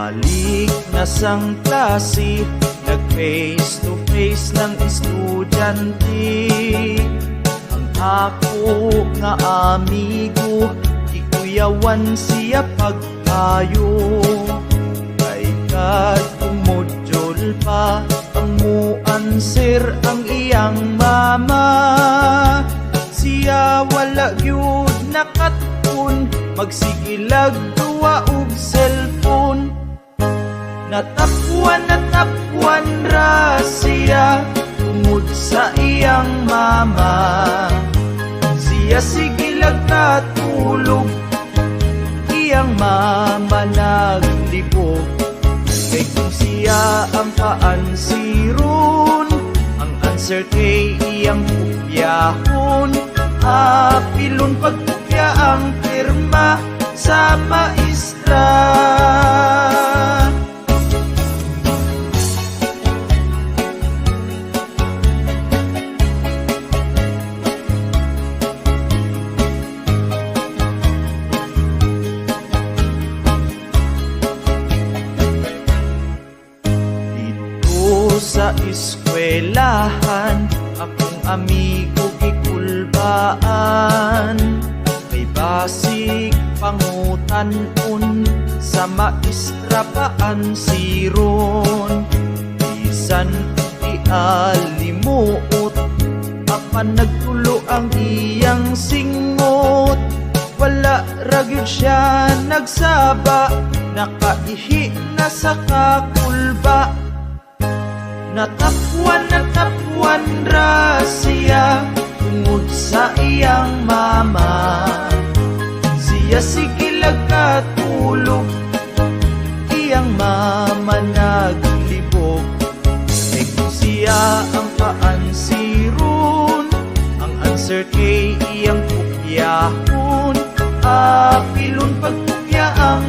Balik na sang klase, nag-face to face ng estudyante. Ang ako nga amigo, ikuyawan siya pagkayo. Kay kad kumodjol pa, ang mu-answer ang iyang mama. Siya wala gyud nakatun, magsigilag duwa og cellphone. Natapwan ra siya tungod sa iyang mama. Siya sigilag katulog, iyang mama naglibog. Kay kung siya ang paansiron, ang answer kay iyang kupyahon. Apilon pagkupya ang pirma sa maestra. Sa eskwelahan, akong amigo gikulbaan. May basig pangutan-un, sa maestra paansiron. Bisan ialimuot, apan nagtulo ang iyang singot. Wala ragyod siya nagsaba, nakaihi na sa kakulba. Natapwan ra siya tungod sa iyang mama. Siya sigilag katulog, iyang mama naglibog. Kay kung siya ang paansiron, ang answer kay iyang kupyahon. Apilon pagkupya ang